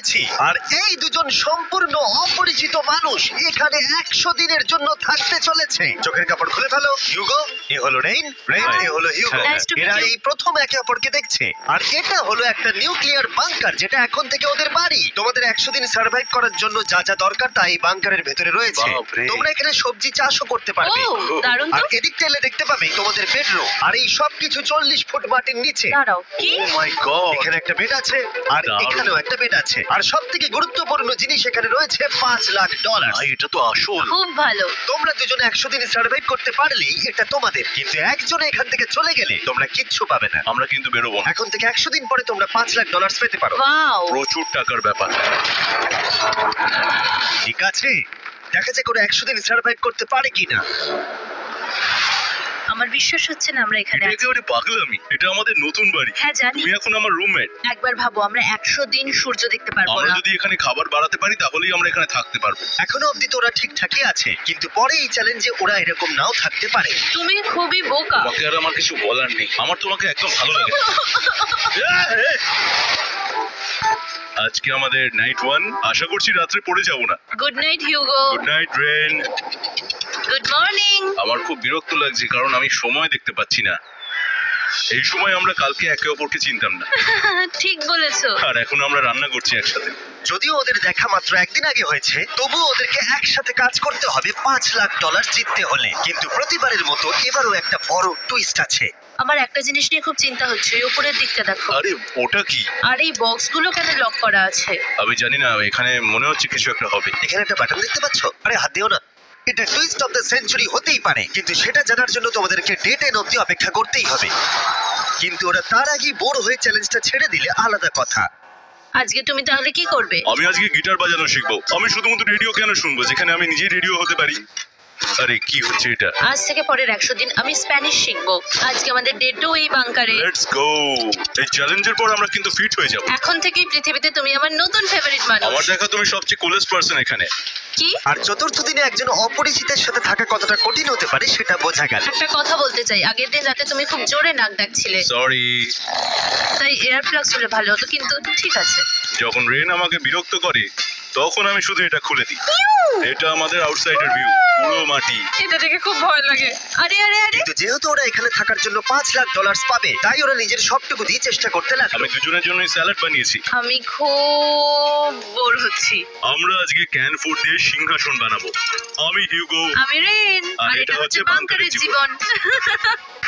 পেয়েছি, আর এই দুজন সম্পূর্ণ অপরিচিত মানুষ এখানে 100 দিনের জন্য থাকতে চলেছে। চোখের কাপড় খুলে ফেলো। হিউগো, এ হলো রেইন, এ হলো হিউগো। Nice to meet এরা you. এই প্রথম একে অপরকে দেখছে, আর এটা হলো একটা নিউক্লিয়ার বাংকার যেটা এখন থেকে ওদের বাড়ি। তোমাদের 100 দিন সার্ভাইভ করার জন্য যা যা দরকার তা এই বাংকারের ভেতরে রয়েছে। বাপরে। তোমরা এখানে সবজি চাষও করতে পারবে। ও দারুণ আর তো। এদিক টেলে দেখতে পাবে তোমাদের বেডরুম, আর এই সবকিছু 40 ফুট মাটির নিচে। দাঁড়াও, কি? ও মাই গড, এখানে একটা বেড আছে, আর দারুণ। এখানেও একটা বেড আছে, আর সবথেকে গুরুত্বপূর্ণ জিনিস এখানে রয়েছে $5,00,000। ভাই এটা তো আসল। খুব ভালো। তোমরা দুজনে 100 দিন সার্ভাইভ করতে পারলেই এটা তোমাদের, কিন্তু একজন এখান থেকে চলে গেলে তোমরা কিচ্ছু পাবে না। আমরা কিন্তু বেরোবো না। এখন থেকে 100 দিন পরে তোমরা $5,00,000 পেতে পারো। ওয়াও। প্রচুর টাকার ব্যাপার। ঠিক আছে, দেখা যাক ওরা 100 দিন সার্ভাইভ করতে পারে কিনা। আমার বিশ্বাস হচ্ছে না আমরা এখানে এটা আছি। একেবারে পাগলামি। এটা আমাদের নতুন বাড়ি। হ্যাঁ জানি। তুমি এখন আমার রুমমেট। একবার ভাবো, আমরা 100 দিন সূর্য দেখতে পারবো আমরা না। যদি এখানে খাবার বাড়াতে পারি তাহলেই আমরা এখানে থাকতে পারবো। এখনো অব্দি তো ওরা ঠিকঠাকই আছে, কিন্তু পরে এই চ্যালেঞ্জে ওরা এরকম নাও থাকতে পারে। তুমি খুবই বোকা। তোমাকে আর আমার কিছু বলার নেই। আমার তোমাকে একদম ভালো লাগে না। আজকে আমাদের নাইট 1। আশা করছি রাত্রে পড়ে যাব না। Good night Hugo. Good night Ren. Good morning. আমার খুব বিরক্ত লাগছে কারণ আমি সময় দেখতে পাচ্ছি না। এই সময় আমরা কালকে একে অপরকে চিনতাম না, ঠিক বলেছো। আর এখন আমরা রান্না করছি একসাথে। যদিও ওদের দেখা মাত্র একদিন আগে হয়েছে, তবুও ওদেরকে একসাথে কাজ করতে হবে $5,00,000 জিততে হলে। কিন্তু প্রতিবারের মতো এবারও একটা বড় টুইস্ট আছে। আমার একটা জিনিস নিয়ে খুব চিন্তা হচ্ছে, এই উপরের দিকটা দেখো। আরে ওটা কি? আর এই বক্সগুলো কেন লক করা আছে? আমি জানি না, এখানে মনে হচ্ছে কিছু একটা হবে। এখানে একটা বাটন দেখতে পাচ্ছ? আরে হাত দিও না। এটা টুইস্ট অফ দ্য সেঞ্চুরি হতেই পারে, কিন্তু সেটা জানার জন্য তোমাদেরকে ডে 10 অব্দি অপেক্ষা করতেই হবে। কিন্তু ওরা তার আগেই বোর হয়ে চ্যালেঞ্জটা ছেড়ে দিলে আলাদা কথা। আজকে তুমি তাহলে কি করবে? আমি আজকে গিটার বাজানো শিখবো। আমি শুধুমাত্র রেডিও কেন শুনবো যেখানে আমি নিজেই রেডিও হতে পারি? আরে কি হচ্ছে এটা? আজ থেকে পরের 100 দিন আমি স্প্যানিশ শিখবো। আজকে আমাদের ডে 2 এই বাংকারে। Let's go. এই চ্যালেঞ্জের পর আমরা কিন্তু ফিট হয়ে যাব। এখন থেকেই পৃথিবীতে তুমি আমার নতুন ফেভারিট মানুষ। আমার দেখা তুমি সবচেয়ে কুলেস্ট পারসন এখানে। কি? আর চতুর্থ দিনে একজন অপরিচিতের সাথে থাকা কতটা কঠিন হতে পারে সেটা বোঝা গেল। একটা কথা বলতে চাই, আগের দিন রাতে তুমি খুব জোরে নাক ডাকছিলে, সরি। তাই এয়ার প্লাগস হলে ভালো হতো, কিন্তু ঠিক আছে। যখন রেন আমাকে বিরক্ত করে তখন আমি শুধু এটা খুলে দিই। এটা আমাদের আউটসাইডার ভিউ, পুরো মাটি। এটা দেখে খুব ভয় লাগে। আরে আরে আরে, কিন্তু যেহেতু ওরা এখানে থাকার জন্য $5,00,000 পাবে, তাই ওরা নিজের সবটুকু দিয়ে চেষ্টা করতে লাগলো। আমি দুজনের জন্যই স্যালাড বানিয়েছি। আমি খুব বোর হচ্ছি। আমরা আজকে ক্যান ফুড দিয়ে সিংহাসন বানাবো। আমি হিউগো। আমি রেন, আর এটা হচ্ছে বাংকারের জীবন।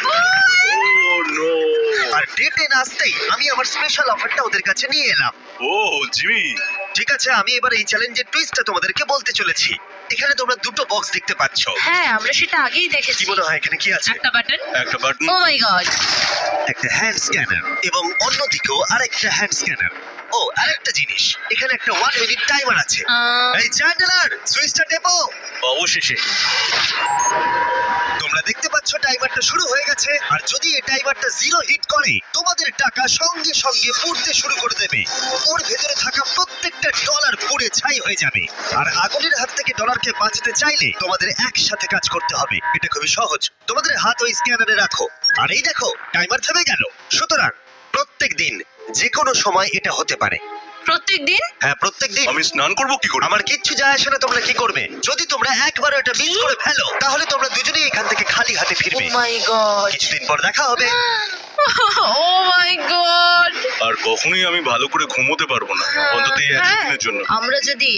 ও নো। আর ডে 10 আসতেই আমি আমার স্পেশাল অফারটা ওদের কাছে নিয়ে এলাম। ও জিমি। ঠিক আছে, আমি এবার এই চ্যালেঞ্জের টুইস্টটা তোমাদেরকে বলতে চলেছি। এখানে তোমরা দুটো বক্স দেখতে পাচ্ছ। হ্যাঁ, আমরা সেটা আগেই কি দেখেছি। মনে হয় এখানে কি আছে? একটা বাটন। একটা বাটন। O my god. একটা হ্যান্ড স্ক্যানার, এবং অন্যদিকেও আরেকটা হ্যান্ড স্ক্যানার। ও আরেকটা জিনিস, এখানে একটা 1 মিনিট টাইমার আছে। এই চ্যান্ডেলার, সুইচটা টেপো। অবশেষে। তোমরা দেখতে পাচ্ছ টাইমারটা শুরু হয়ে গেছে, আর যদি এই টাইমারটা 0 হিট করে তোমাদের টাকা সঙ্গে সঙ্গে পুড়তে শুরু করে দেবে। ওর ভেতরে থাকা প্রত্যেকটা ডলার পুড়ে ছাই হয়ে যাবে। আর আগুনের হাত থেকে ডলারকে বাঁচাতে চাইলে তোমাদের একসাথে কাজ করতে হবে। এটা খুবই সহজ। তোমাদের হাত ওই স্ক্যানারে রাখো, আর এই দেখো টাইমার থেমে গেল। সুতরাং প্রত্যেক দিন যে কোনো সময় এটা হতে পারে। প্রত্যেকদিন? হ্যাঁ, প্রত্যেক দিন। আমি স্নান করব কি করে? আমার কিচ্ছু যায় আসে না তোমরা কি করবে। যদি তোমরা একবার এটা মিস করে ফেলো তাহলে তোমরা দুজনেই এখান থেকে খালি হাতে ও ফিরবে। মাই গড। কিছুদিন পর দেখা হবে। ও মাই গড। আর কখনোই আমি ভালো করে ঘুমোতে পারবো না, অন্তত এই 100 দিনের জন্য। আমরা যদি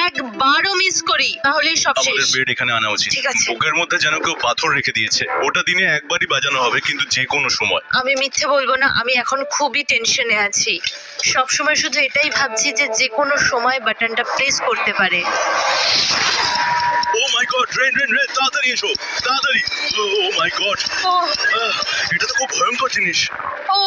একবারও মিস করি তাহলে সব আমাদের শেষ। বেড এখানে আনা উচিত। ঠিক আছে। বুকের মধ্যে যেন কেউ পাথর রেখে দিয়েছে। ওটা দিনে একবারই বাজানো হবে, কিন্তু যে কোনো সময়। আমি মিথ্যে বলবো না, আমি এখন খুবই টেনশনে আছি। সব সময় শুধু এটাই ভাবছি যে যে কোনো সময় বাটনটা প্রেস করতে পারে। ও my god, rain rain rain, তাড়াতাড়ি এসো, তাড়াতাড়ি। ও মাই গড, ও এটা তো খুব ভয়ঙ্কর জিনিস। ও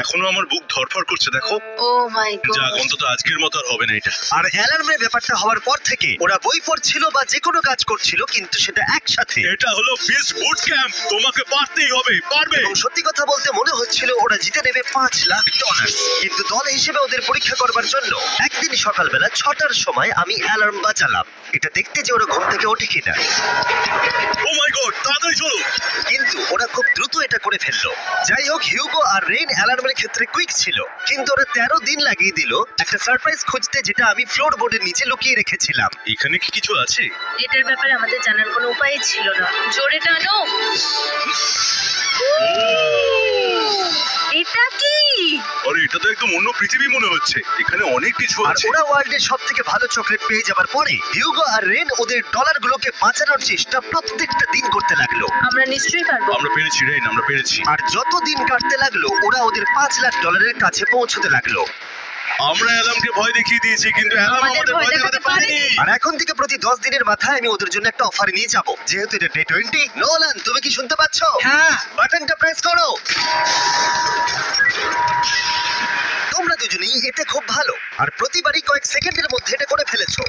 এখনো আমার বুক ধড়ফড় করছে, দেখো। ও মাই যাক, গড। অন্তত আজকের মতো আর হবে না এটা। আর অ্যালার্মের ব্যাপারটা হওয়ার পর থেকে ওরা বই পড়ছিল বা যে কোনো কাজ করছিল, কিন্তু সেটা একসাথে। এটা হলো ফিস্ট বুট ক্যাম্প, তোমাকে পারতেই হবে, পারবে। এবং সত্যি কথা বলতে মনে হচ্ছিল ওরা জিতে নেবে $5,00,000। কিন্তু দল হিসেবে ওদের পরীক্ষা করবার জন্য একদিন সকালবেলা 6টার সময় আমি অ্যালার্ম বাজালাম, এটা দেখতে যে ওরা ঘুম থেকে ওঠে কিনা। ও মাই গড, তাড়াতাড়ি চলো। কিন্তু ওরা খুব দ্রুত এটা করে ফেললো। যাই হোক, হিউগো আর রেইন অ্যালার্মের ক্ষেত্রে কুইক ছিল, কিন্তু ওরা 13 দিন লাগিয়ে দিল একটা সারপ্রাইজ খুঁজতে, যেটা আমি ফ্লোর বোর্ডের নিচে লুকিয়ে রেখেছিলাম। এখানে কি কিছু আছে? এটার ব্যাপারে আমাদের জানার কোনো উপায় ছিল না। জোরে টানো। এটা কি? আরে এটা তো একদম অন্য পৃথিবী মনে হচ্ছে। এখানে অনেক কিছু আর আছে। ওরা ওয়ার্ল্ডের সব থেকে ভালো চকলেট পেয়ে যাবার পরে হিউগো আর রেন ওদের ডলারগুলোকে বাঁচানোর চেষ্টা প্রত্যেকটা দিন করতে লাগলো। আমরা নিশ্চয়ই পারবো। আমরা পেরেছি রেন, আমরা পেরেছি। আর যত দিন কাটতে লাগলো ওরা ওদের $5,00,000 কাছে পৌঁছতে লাগলো। আমরা অ্যালামকে ভয় দেখিয়ে দিয়েছি, কিন্তু অ্যালাম আমাদের আমাদের ভয় ভয় দেখাতে দেখাতে পারেনি। আর এখন থেকে প্রতি 10 দিনের মাথায় আমি ওদের জন্য একটা অফার নিয়ে যাব, যেহেতু এটা ডে 20। নোলান, তুমি কি শুনতে পাচ্ছ? হ্যাঁ, বাটনটা প্রেস করো। তোমরা দুজনেই এতে খুব ভালো, আর প্রতিবারই কয়েক সেকেন্ডের মধ্যে এটা করে ফেলেছো,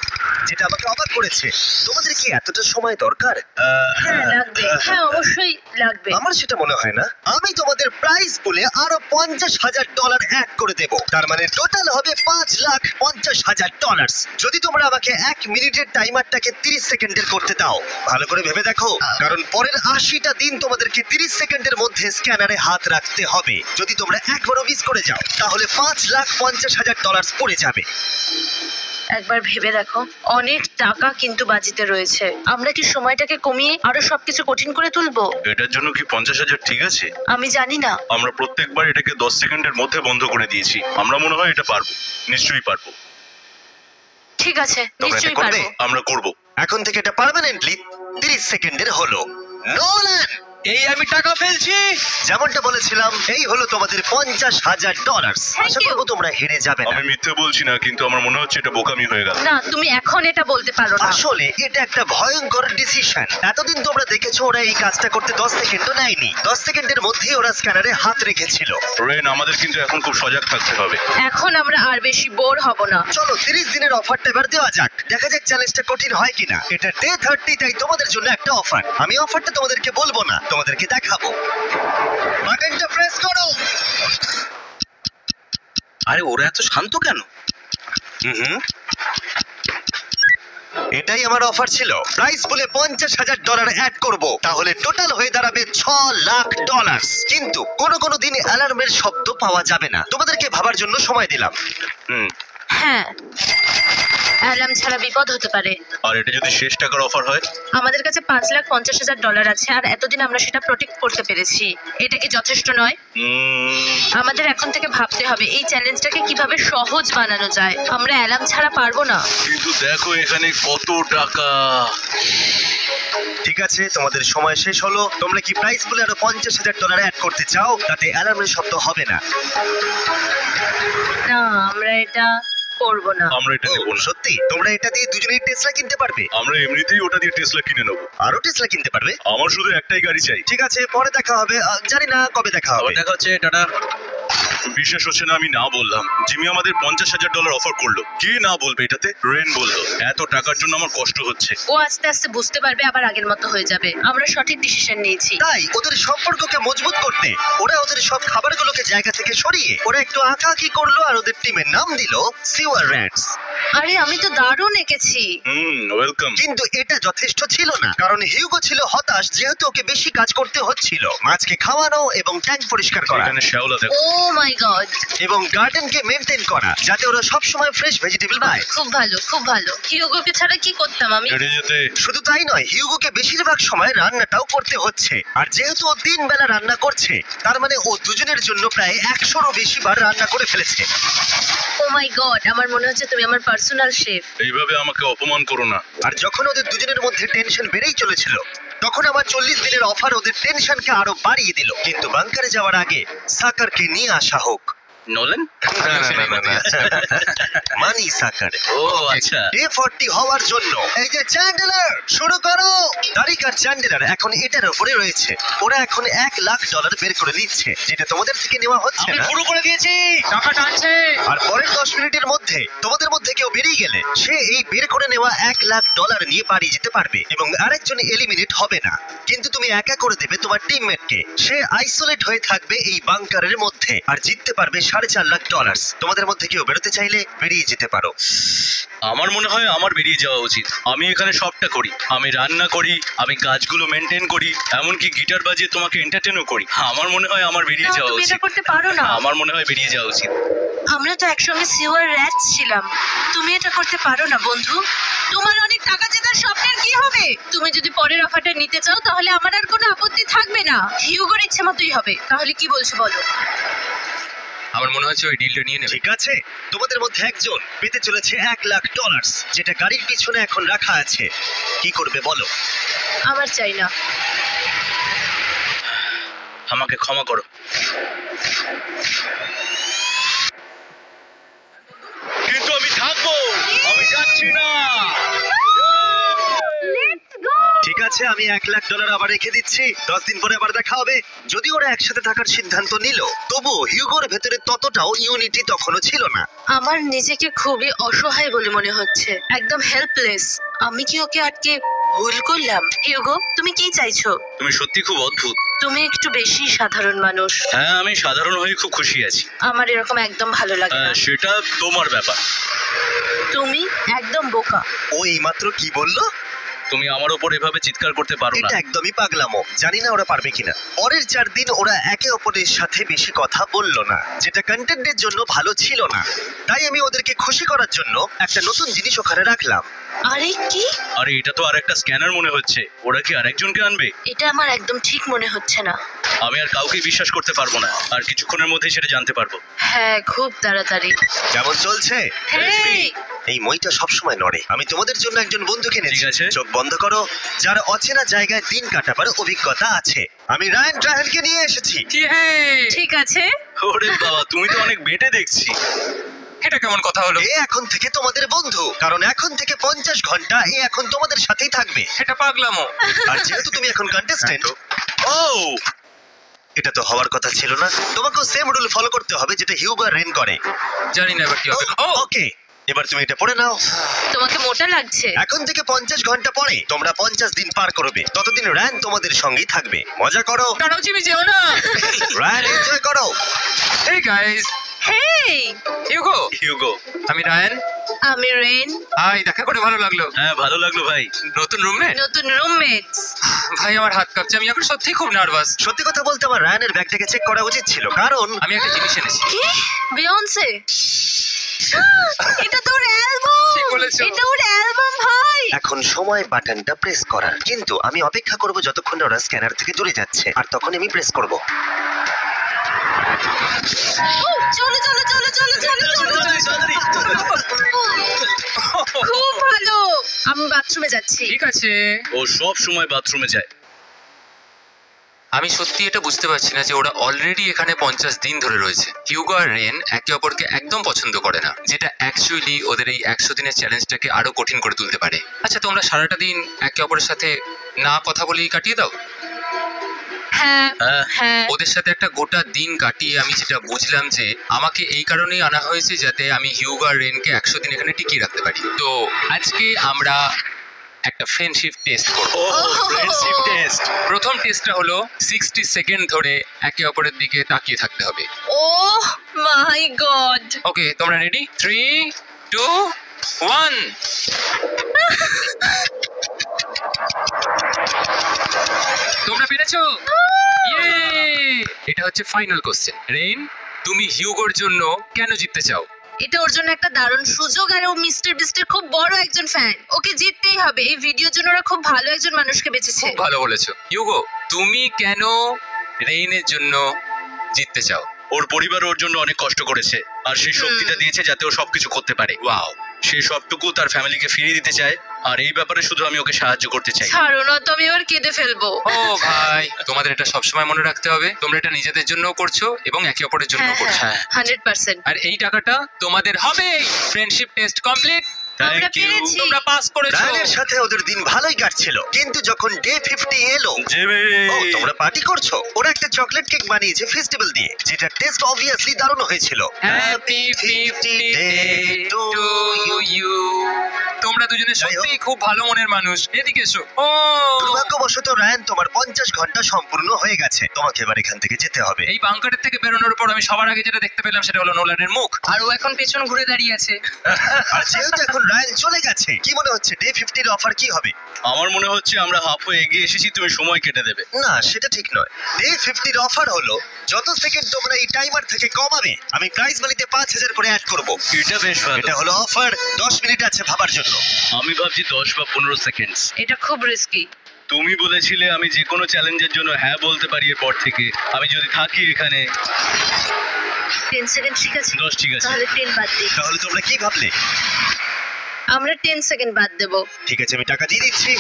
যেটা আমাকে অবাক করেছে। তোমাদের কি এতটা সময় দরকার? হ্যাঁ লাগবে, হ্যাঁ অবশ্যই লাগবে। আমার সেটা মনে হয় না। আমি তোমাদের প্রাইস বলে আরো $50,000 অ্যাড করে দেব, তার মানে টোটাল হবে $5,50,000। যদি তোমরা আমাকে 1 মিনিটের টাইমারটাকে 30 সেকেন্ডের করতে দাও। ভালো করে ভেবে দেখো, কারণ পরের 80টা দিন তোমাদেরকে 30 সেকেন্ডের মধ্যে স্ক্যানারে হাত রাখতে হবে। যদি তোমরা একবারও মিস করে যাও, তাহলে $5,50,000 পড়ে যাবে। একবার ভেবে দেখো, অনেক টাকা কিন্তু বাজিতে রয়েছে। আমরা কি সময়টাকে কমিয়ে আরো সবকিছু কঠিন করে তুলবো? এটার জন্য কি 50,000 ঠিক আছে? আমি জানি না। আমরা প্রত্যেকবার এটাকে 10 সেকেন্ডের মধ্যে বন্ধ করে দিয়েছি। আমরা মনে হয় এটা পারবো, নিশ্চয়ই পারবো। ঠিক আছে, তোমরা এটা নিশ্চয়ই করবে? পারবো। আমরা করব। এখন থেকে এটা পার্মানেন্টলি 30 সেকেন্ডের হলো। নোলান, এই আমি টাকা ফেলছি। যেমনটা বলেছিলাম, এই হলো তোমাদের $50,000। Thank Asha you. করবো তোমরা হেরে যাবে না। আমি মিথ্যে বলছি না, কিন্তু আমার মনে হচ্ছে এটা বোকামি হয়ে গেল। না, তুমি এখন এটা বলতে পারো না। আসলে এটা একটা ভয়ঙ্কর ডিসিশন। এতদিন তোমরা দেখেছো ওরা এই কাজটা করতে 10 সেকেন্ডও নেয়নি। 10 সেকেন্ডের মধ্যেই ওরা স্ক্যানারে হাত রেখেছিল। রেন, আমাদের কিন্তু এখন খুব সজাগ থাকতে হবে। এখন আমরা আর বেশি বোর হব না। চলো 30 দিনের অফারটা এবার দেওয়া যাক, দেখা যাক চ্যালেঞ্জটা কঠিন হয় কিনা। এটা ডে 30, তাই তোমাদের জন্য একটা অফার। আমি অফারটা তোমাদেরকে বলবো না, তোমাদেরকে দেখাবো। বাটনটা প্রেস করো। আরে ওরা এত শান্ত কেন? হুম, এটাই আমার অফার ছিল। প্রাইস বলে $50,000 অ্যাড করব, তাহলে টোটাল হয়ে দাঁড়াবে $6,00,000। কিন্তু কোনো দিন অ্যালার্মের শব্দ পাওয়া যাবে না। তোমাদেরকে ভাবার জন্য সময় দিলাম। হ্যাঁ, অ্যালার্ম ছাড়া বিপদ হতে পারে। আর এটা যদি শেষ টাকার অফার হয়? আমাদের কাছে $5,50,000 আছে, আর এতদিন আমরা সেটা প্রোটেক্ট করতে পেরেছি। এটা কি যথেষ্ট নয়? আমাদের এখন থেকে ভাবতে হবে এই চ্যালেঞ্জটাকে কিভাবে সহজ বানানো যায়। আমরা অ্যালার্ম ছাড়া পারবো না। কিন্তু দেখো এখানে কত টাকা। ঠিক আছে, তোমাদের সময় শেষ হলো। তোমরা কি প্রাইস বলে আরো $50,000 অ্যাড করতে চাও? তাতে অ্যালার্মের শব্দ হবে না। না, আমরা এটা করব না। আমরা এটা দেবো না। সত্যি? তোমরা এটা দিয়ে দুজনেই টেসলা কিনতে পারবে? আমরা এমনিতেই ওটা দিয়ে টেসলা কিনে নেবো। আরো টেসলা কিনতে পারবে? আমার শুধু একটাই গাড়ি চাই। ঠিক আছে, পরে দেখা হবে। জানি না কবে দেখা হবে। আবার দেখা হচ্ছে, টাটা। বিশ্বাস হচ্ছে না আমি না বললাম। জিমি আমাদের $50,000 অফার করলো। কে না বলবে এটাতে? রেন বললো। এত টাকার জন্য আমার কষ্ট হচ্ছে। ও আস্তে আস্তে বুঝতে পারবে, আবার আগের মতো হয়ে যাবে। আমরা সঠিক ডিসিশন নিয়েছি। তাই ওদের সম্পর্ককে মজবুত করতে ওরা ওদের সব খাবারগুলোকে জায়গা থেকে সরিয়ে ওরা একটু আঁকাআঁকি করলো, আর ওদের টিমের নাম দিল সিওয়ার র্যাটস। আরে আমি তো দারুণ এঁকেছি। ওয়েলকাম। কিন্তু এটা যথেষ্ট ছিল না, কারণ হিউগো ছিল হতাশ, যেহেতু ওকে বেশি কাজ করতে হচ্ছিল। মাছকে খাওয়ানো এবং ট্যাঙ্ক পরিষ্কার করা এখানে শ্যাওলা দেখো। ও মাই গড, এবং গার্ডেনকে মেনটেন করা, যাতে ওরা সব সময় ফ্রেশ ভেজিটেবল পায়। খুব ভালো, খুব ভালো। হিউগোকে ছাড়া কি করতাম আমি? হেঁটে যেতে। শুধু তাই নয়, হিউগোকে বেশিরভাগ সময় রান্নাটাও করতে হচ্ছে। আর যেহেতু ও 3 বেলা রান্না করছে, তার মানে ও দুজনের জন্য প্রায় 100রও বেশি বার রান্না করে ফেলেছে। ও মাই গড, আমার মনে হচ্ছে তুমি আমার পার্সোনাল শেফ। এইভাবে আমাকে অপমান করো না। আর যখন ওদের দুজনের মধ্যে টেনশন বেড়েই চলেছিল, তখন আমার 40 দিনের অফার ওদের টেনশনকে আরো বাড়িয়ে দিল। কিন্তু বাংকারে যাওয়ার আগে সাকারকে নিয়ে আসা হোক। নোলেন? মানি সাকার। ও আচ্ছা। ডে 40 হওয়ার জন্য এই যে চ্যান্ডেলার শুরু করো। তারিক আর চ্যান্ডেলার এখন এটার উপরে রয়েছে। ওরা এখন $1,00,000 বের করে নিচ্ছে, যেটা তোমাদের থেকে নেওয়া হচ্ছে আমি না। শুরু করে দিয়েছি, টাকা টানছে। আর পরের 10 মিনিটের মধ্যে তোমাদের মধ্যে কেউ বেরিয়ে গেলে সে এই বের করে নেওয়া $1,00,000 নিয়ে বাড়ি যেতে পারবে, এবং আরেকজন এলিমিনেট হবে না। কিন্তু তুমি একা করে দেবে তোমার টিমমেটকে। সে আইসোলেট হয়ে থাকবে এই বাংকারের মধ্যে, আর জিততে পারবে $4.5 লাখ। তোমাদের মধ্যে কেউ বেরোতে চাইলে বেরিয়ে যেতে পারো। আমার মনে হয় আমার বেরিয়ে যাওয়া উচিত। আমি এখানে সবটা করি, আমি রান্না করি, আমি কাজগুলো মেনটেন করি, এমনকি গিটার বাজিয়ে তোমাকে এন্টারটেনও করি। আমার মনে হয় আমার বেরিয়ে না, যাওয়া তুমি উচিত। এটা করতে পারো না। আমার মনে হয় বেরিয়ে যাওয়া উচিত। আমরা তো একসঙ্গে সিওয়ার র্যাটস ছিলাম। তুমি এটা করতে পারো না বন্ধু। তোমার অনেক টাকা জেতার স্বপ্নের কি হবে? তুমি যদি পরের অফারটা নিতে চাও তাহলে আমার আর কোনো আপত্তি থাকবে না। হিউগোর ইচ্ছে মতোই হবে। তাহলে কি বলছো বলো? আমার মনে হচ্ছে ওই ডিলটা নিয়ে নেবে। ঠিক আছে, তোমাদের মধ্যে একজন পেতে চলেছে $1 লাখ, যেটা গাড়ির পিছনে এখন রাখা আছে। কি করবে বলো? আমার চাই না। আমাকে ক্ষমা করো। কিন্তু আমি থাকবো, আমি যাচ্ছি না। ঠিক আছে, আমি $1 লাখ আবার রেখে দিচ্ছি। 10 দিন পরে আবার দেখা হবে। যদি ওরা একসাথে থাকার সিদ্ধান্ত নিল, তবু হিউগোর ভেতরে ততটাও ইউনিটি তখনও ছিল না। আমার নিজেকে খুবই অসহায় বলে মনে হচ্ছে, একদম হেল্পলেস। আমি কি ওকে আটকে ভুল করলাম? হিউগো, তুমি কি চাইছো? তুমি সত্যি খুব অদ্ভুত। তুমি একটু বেশি সাধারণ মানুষ। হ্যাঁ, আমি সাধারণ হয়ে খুব খুশি আছি। আমার এরকম একদম ভালো লাগে না। সেটা তোমার ব্যাপার। তুমি একদম বোকা। ও এইমাত্র কি বললো? তুমি আমার ওপর এভাবে চিৎকার করতে পারো না। এটা একদমই পাগলামো। জানি না ওরা পারবে কিনা। পরের 4 দিন ওরা একে অপরের সাথে বেশি কথা বলল না, যেটা কন্টেন্টের জন্য ভালো ছিল না। তাই আমি ওদেরকে খুশি করার জন্য একটা নতুন জিনিস ওখানে রাখলাম। আরে কি? আরে এটা তো আরেকটা স্ক্যানার মনে হচ্ছে। ওরা কি আরেকজনকে আনবে? এটা আমার একদম ঠিক মনে হচ্ছে না। আমি আর কাউকে বিশ্বাস করতে পারবো না। আর কিছুক্ষণের মধ্যেই সেটা জানতে পারবো। হ্যাঁ, খুব তাড়াতাড়ি। যেমন চলছে। হেই, এই মইটা সবসময় নড়ে। আমি তোমাদের জন্য একজন বন্ধু কিনেছি। ঠিক আছে। চোখ বন্ধ করো। যার অচেনা জায়গায় দিন কাটাবার অভিজ্ঞতা আছে। আমি রায়ান ট্রাহেলকে নিয়ে এসেছি। ঠিক আছে। ওরে বাবা, তুমি তো অনেক বেটে দেখছি। এটা কেমন কথা হলো? এ এখন থেকে তোমাদের বন্ধু, কারণ এখন থেকে 50 ঘন্টা এ এখন তোমাদের সাথেই থাকবে। এটা পাগলামো। আর যেহেতু তুমি এখন কন্টেস্ট্যান্ট, ও এটা তো হওয়ার কথা ছিল না। তোমাকেও সেম রুল ফলো করতে হবে যেটা হিউগো আর রেন করে। জানি না এবার কি হবে। ও ওকে, এবার তুমি এটা পড়ে নাও। তোমাকে মোটা লাগছে। এখন থেকে 50 ঘন্টা পরে তোমরা 50 দিন পার করবে। ততদিন র্যান তোমাদের সঙ্গেই থাকবে। মজা করো দাঁড়াও, জিমি যেও না। র্যান, এনজয় করো। হেই গাইস, হেই, হিউগো। হিউগো। আমি রায়ান। আমি রেন। হাই, দেখা করে ভালো লাগলো। হ্যাঁ, ভালো লাগলো ভাই। নতুন রুমমেট। নতুন রুমমেটস। ভাই আমার হাত কাঁপছে, আমি এখন সত্যিই খুব নার্ভাস। সত্যি কথা বলতে আমার রায়ানের ব্যাগটাকে চেক করা উচিত ছিল, কারণ আমি একটা জিনিস এনেছি। কি? বিয়ন্সে? এটা তো ওর অ্যালবাম। ঠিক বলেছো। এটা ওর অ্যালবাম ভাই। এখন সময় বাটনটা প্রেস করার। কিন্তু আমি অপেক্ষা করব যতক্ষণ না ওরা স্ক্যানার থেকে দূরে যাচ্ছে, আর তখন আমি প্রেস করব। চলো চলো চলো চলো চলো চলো। খুব ভালো। আমি বাথরুমে যাচ্ছি। ঠিক আছে। ও সব সময় বাথরুমে যায়। আমি সত্যি এটা বুঝতে পারছি না যে ওরা অলরেডি এখানে 50 দিন ধরে রয়েছে। হিউগো আর রেন একে অপরকে একদম পছন্দ করে না, যেটা অ্যাকচুয়ালি ওদের এই 100 দিনের চ্যালেঞ্জটাকে আরো কঠিন করে তুলতে পারে। আচ্ছা, তোমরা সারাটা দিন একে অপরের সাথে না কথা বলেই কাটিয়ে দাও? হ্যাঁ হ্যাঁ। হ্যাঁ। ওদের সাথে একটা গোটা দিন কাটিয়ে আমি যেটা বুঝলাম যে আমাকে এই কারণেই আনা হয়েছে যাতে আমি হিউগো আর রেনকে 100 দিন এখানে টিকিয়ে রাখতে পারি। তো আজকে আমরা একটা ফ্রেন্ডশিপ টেস্ট করব। ও ফ্রেন্ডশিপ টেস্ট। প্রথম টেস্টটা হলো 60 সেকেন্ড ধরে একে অপরের দিকে তাকিয়ে থাকতে হবে। ওহ মাই গড। ওকে, তোমরা রেডি? 3, 2, 1। তোমরা পেরেছো? ইয়ে! এটা হচ্ছে ফাইনাল কোশ্চেন। রেইন, তুমি হিউগোর জন্য কেন জিততে চাও? এটা ওর জন্য একটা দারুণ সুযোগ, আর ও মিস্টার বিস্টের খুব বড় একজন ফ্যান। ওকে জিততেই হবে। এই ভিডিওর জন্য ওরা খুব ভালো একজন মানুষকে বেঁচেছে। খুব ভালো বলেছো। হিউগো, তুমি কেন রেইনের জন্য জিততে চাও? ওর পরিবার ওর জন্য অনেক কষ্ট করেছে, আর সেই শক্তিটা দিয়েছে যাতে ও সবকিছু করতে পারে। ওয়াও। সে সবটুকু তার ফ্যামিলিকে ফিরিয়ে দিতে চায়, আর এই ব্যাপারে শুধু আমি ওকে সাহায্য করতে চাই। ছাড়ো না, তো আমি এবার কেঁদে ফেলবো। ও ভাই, তোমাদের এটা সবসময় মনে রাখতে হবে। তোমরা এটা নিজেদের জন্য করছো এবং একে অপরের জন্য হ্যাঁ করছো। হ্যাঁ 100%। আর এই টাকাটা তোমাদের হবে। Friendship test complete. আমরা Thank you. পেরেছি। তোমরা পাস করেছো। রায়ানের সাথে ওদের দিন ভালোই কাটছিল, কিন্তু যখন ডে 50 এলো, জিমি। ও তোমরা পার্টি করছো। ওরা একটা চকলেট কেক বানিয়েছে ফেস্টিভ্যাল দিয়ে, যেটা টেস্ট অবভিয়াসলি দারুণ হয়েছিল। Happy 50 day to you. তোমরা দুজনে যাই হোক। সত্যিই খুব ভালো মনের মানুষ। এদিকে এসো। ও দুর্ভাগ্যবশত রায়ান, তোমার 50 ঘন্টা সম্পূর্ণ হয়ে গেছে। তোমাকে এবার এখান থেকে যেতে হবে। এই বাংকারের থেকে বেরোনোর পর আমি সবার আগে যেটা দেখতে পেলাম সেটা হলো নোলানের মুখ। আর ও এখন পেছন ঘুরে দাঁড়িয়ে আছে। আর যেহেতু এখন রায়ান চলে গেছে, কি মনে হচ্ছে ডে 50 এর অফার কি হবে? আমার মনে হচ্ছে আমরা হাফ হয়ে এগিয়ে এসেছি, তুমি সময় কেটে দেবে। না, সেটা ঠিক নয়। ডে 50 এর অফার হলো যত সেকেন্ড তোমরা এই টাইমার থেকে কমাবে, আমি প্রাইজ মানিতে 5000 করে অ্যাড করব। এটা বেশ ভালো। এটা হলো অফার। 10 মিনিট আছে ভাবার জন্য। আমি ভাবছি 10 বা 15 সেকেন্ডস। এটা খুব রিস্কি। তুমি বলেছিলে আমি যে কোনো চ্যালেঞ্জের জন্য হ্যাঁ বলতে পারি এরপর থেকে। আমি যদি থাকি এখানে 10 সেকেন্ড ঠিক আছে? 10 ঠিক আছে। তাহলে 10 বাদ দিই। তাহলে তোমরা কি ভাবলে? আমরা 10 সেকেন্ড বাদ দেব। ঠিক আছে, আমি টাকা দিয়ে দিচ্ছি।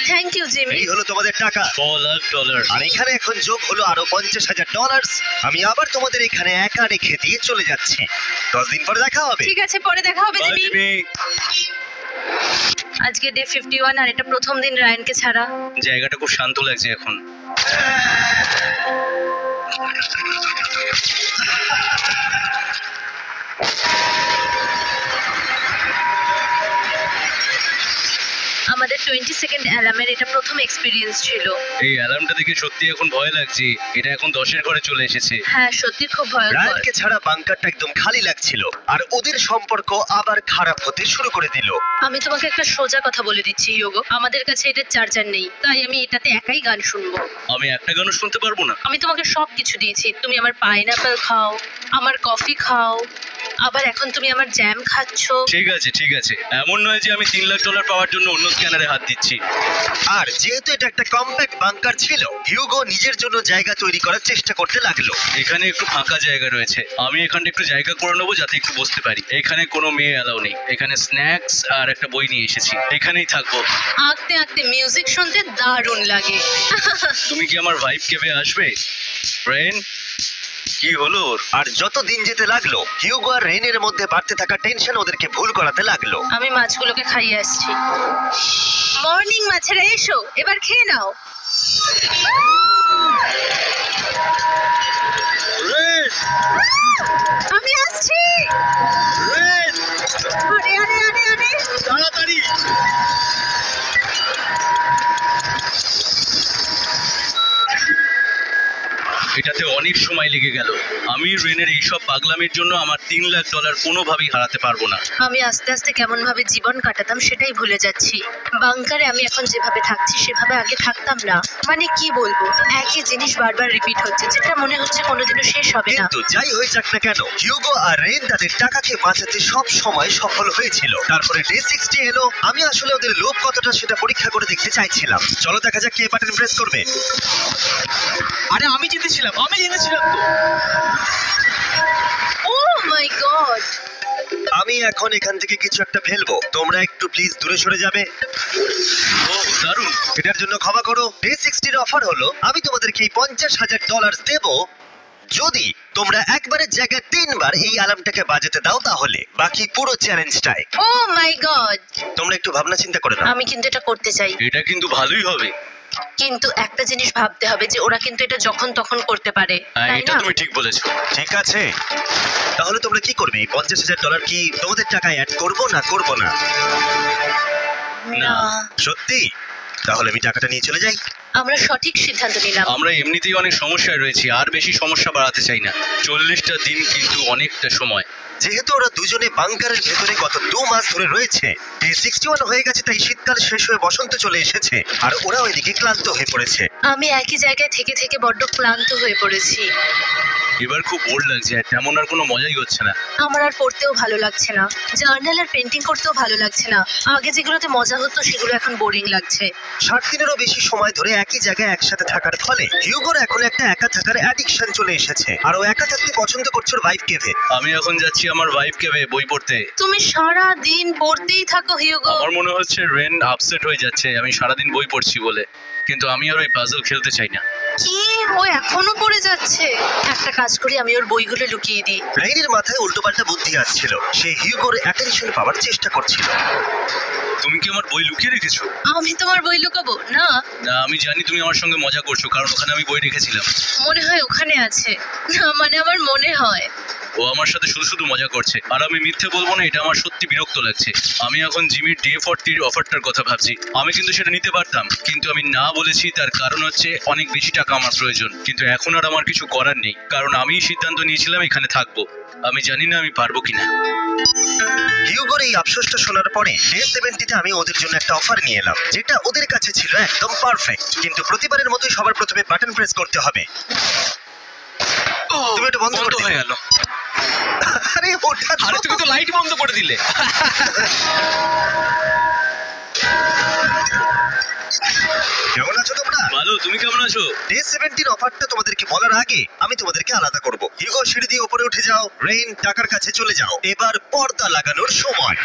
Thank you Jimmy. এই হলো তোমাদের টাকা। $4,00,000। আর এখানে এখন যোগ হলো আরো $50,000। আমি আবার তোমাদের এখানে একা রেখে দিয়ে চলে যাচ্ছি। 10 দিন পরে দেখা হবে। ঠিক আছে, পরে দেখা হবে Bye, জিমি। জিমি। আজকে ডে 51 আর এটা প্রথম দিন রায়ানকে ছাড়া। জায়গাটা খুব শান্ত লাগছে এখন। আমাদের 20 সেকেন্ড অ্যালার্মের এটা প্রথম এক্সপিরিয়েন্স ছিল। এই অ্যালার্মটা দেখে সত্যি এখন ভয় লাগছে। এটা এখন 10-এর ঘরে চলে এসেছে। হ্যাঁ, সত্যি খুব ভয়ঙ্কর। রায়ানকে ছাড়া বাংকারটা একদম খালি লাগছিল, আর ওদের সম্পর্ক আবার খারাপ হতে শুরু করে দিল। আমি তোমাকে একটা সোজা কথা বলে দিচ্ছি ইয়োগো, আমাদের কাছে এটার চার্জার নেই, তাই আমি এটাতে একাই গান শুনবো। আমি একটা গানও শুনতে পারবো না। আমি তোমাকে সব কিছু দিয়েছি, তুমি আমার পাইনাপেল খাও, আমার কফি খাও, আবার এখন তুমি আমার জ্যাম খাচ্ছো। ঠিক আছে ঠিক আছে, এমন নয় যে আমি $3,00,000 পাওয়ার জন্য অন্য স্ক্যানারে হাত দিচ্ছি। আর যেহেতু এটা একটা কম্প্যাক্ট বাংকার ছিল, হিউগো নিজের জন্য জায়গা তৈরি করার চেষ্টা করতে লাগলো। এখানে একটু ফাঁকা জায়গা রয়েছে, আমি এখানটা একটু জায়গা করে নেবো যাতে একটু বসতে পারি। এখানে কোনো মেয়ে অ্যালাউ নেই। এখানে স্ন্যাক্স আর একটা বই নিয়ে এসেছি, এখানেই থাকবো। আঁকতে আঁকতে মিউজিক শুনতে দারুণ লাগে। তুমি কি আমার ভাইব কেবে আসবে ব্রেন? কি হলো ওর? আর যত দিন যেতে লাগলো, হিউগো আর রেনের মধ্যে বাড়তে থাকা টেনশন ওদেরকে ভুল করাতে লাগলো। আমি মাছগুলোকে খাইয়ে আসছি। মর্নিং মাছেরা, এসো এবার খেয়ে নাও। রেন! আমি আসছি। রেন! আরে আরে আরে আরে, তাড়াতাড়ি! এটাতে অনেক সময় লেগে গেল। আমি রেনের এইসব পাগলামির জন্য আমার $3,00,000 কোনোভাবেই হারাতে পারবো না। আমি আস্তে আস্তে কেমন ভাবে জীবন কাটাতাম সেটাই ভুলে যাচ্ছি। বাংকারে আমি এখন যেভাবে থাকছি সেভাবে আগে থাকতাম না। মানে কি বলবো, একই জিনিস বারবার রিপিট হচ্ছে, যেটা মনে হচ্ছে কোনোদিনও শেষ হবে না। কিন্তু যাই হয়ে যাক না কেন, হিউগো আর রেন তাদের টাকাকে বাঁচাতে সব সময় সফল হয়েছিল। তারপরে ডে 60 এলো। আমি আসলে ওদের লোভ কতটা সেটা পরীক্ষা করে দেখতে চাইছিলাম। চলো দেখা যাক কে বাটন প্রেস করবে। আরে আমি জিতেছিলাম তো। ও মাই গড! আমি এখন এখান থেকে কিছু একটা ফেলবো, তোমরা একটু প্লিজ দূরে সরে যাবে। ও দারুণ! এটার জন্য ক্ষমা করো। ডে 60 এর অফার হলো আমি তোমাদেরকে এই $50,000 দেবো যদি তোমরা একবারের জায়গায় 3 বার এই অ্যালার্মটাকে বাজাতে দাও, তাহলে বাকি পুরো চ্যালেঞ্জটাই। ও মাই গড! তোমরা একটু ভাবনা চিন্তা করে নাও। আমি কিন্তু এটা করতে চাই, এটা কিন্তু ভালোই হবে। কিন্তু একটা জিনিস ভাবতে হবে যে ওরা কিন্তু এটা যখন তখন করতে পারে, হ্যাঁ, তাই এটা না? তুমি ঠিক বলেছো। ঠিক আছে, তাহলে তোমরা কি করবে? এই $50,000 কি তোমাদের টাকায় অ্যাড করবো না করবো না? না, সত্যি? তাহলে আমি টাকাটা নিয়ে চলে যাই। আমরা সঠিক সিদ্ধান্ত নিলাম। আমরা এমনিতেই অনেক সমস্যায় রয়েছি, আর বেশি সমস্যা বাড়াতে চাই না। 40টা দিন কিন্তু অনেকটা সময়। যেহেতু ওরা দুজনে বাংকারের ভেতরে গত 2 মাস ধরে রয়েছে, ডে 61 হয়ে গেছে, তাই শীতকাল শেষ হয়ে বসন্ত চলে এসেছে, আর ওরা ওইদিকে ক্লান্ত হয়ে পড়েছে। আমি একই জায়গায় থেকে থেকে বড্ড ক্লান্ত হয়ে পড়েছি। এবার খুব বোর লাগছে, আর তেমন আর কোনো মজাই হচ্ছে না। আমার আর পড়তেও ভালো লাগছে না, জার্নাল আর পেন্টিং করতেও ভালো লাগছে না। আগে যেগুলোতে মজা হতো সেগুলো এখন বোরিং লাগছে। 60 দিনেরও বেশি সময় ধরে একই জায়গায় একসাথে থাকার ফলে হিউগোর এখন একটা একা থাকার অ্যাডিকশন চলে এসেছে, আর ও একা থাকতে পছন্দ করছে ওর ভাইফ কেভে। আমি এখন যাচ্ছি আমার ওয়াইফকে বই পড়তে। তুমি সারা দিন পড়তেই থাকো হিউগো। আমার মনে হচ্ছে রেন আপসেট হয়ে যাচ্ছে আমি সারাদিন বই পড়ছি বলে, কিন্তু আমি আর ওই পাজল খেলতে চাই না। কি, ও এখনো পড়ে যাচ্ছে? একটা কাজ করি, আমি ওর বইগুলো লুকিয়ে দিই। রেইনের মাথায় উল্টোপাল্টা বুদ্ধি আসছিল, সে হিউগোর অ্যাটেনশন পাওয়ার চেষ্টা করছিল। তুমি কি আমার বই লুকিয়ে রেখেছো? আমি তোমার বই লুকাবো না? না, আমি জানি তুমি আমার সঙ্গে মজা করছো, কারণ ওখানে আমি বই রেখেছিলাম। মনে হয় ওখানে আছে। না মানে আমার মনে হয়। ও আমার সাথে শুধু শুধু মজা করছে, আর আমি মিথ্যে বলবো না, এটা আমার সত্যি বিরক্ত লাগছে। আমি এখন জিমির ডে 40 অফারটার কথা ভাবছি। আমি কিন্তু সেটা নিতে পারতাম, কিন্তু আমি না বলেছি। তার কারণ হচ্ছে অনেক বেশি টাকা আমার প্রয়োজন, কিন্তু এখন আর আমার কিছু করার নেই, কারণ আমি সিদ্ধান্ত নিয়েছিলাম এখানে থাকবো। আমি জানি না আমি পারবো কিনা। হিউগোর এই আফসোসটা শোনার পরে ডে 70-তে আমি ওদের জন্য একটা অফার নিয়ে এলাম, যেটা ওদের কাছে ছিল একদম পারফেক্ট। কিন্তু প্রতিবারের মতোই সবার প্রথমে বাটন প্রেস করতে হবে। তুমি এটা বন্ধ করে হয়ে গেল। আরে ওটা তো- আরে তুমি তো লাইট বন্ধ করে দিলে। কেমন আছো তোমরা? ভালো, তুমি কেমন আছো? ডে 70-র অফারটা তোমাদেরকে বলার আগে আমি তোমাদেরকে আলাদা করব। হিউগো, সিঁড়ি দিয়ে উপরে উঠে যাও। রেইন, টাকার কাছে চলে যাও। এবার পর্দা লাগানোর সময়।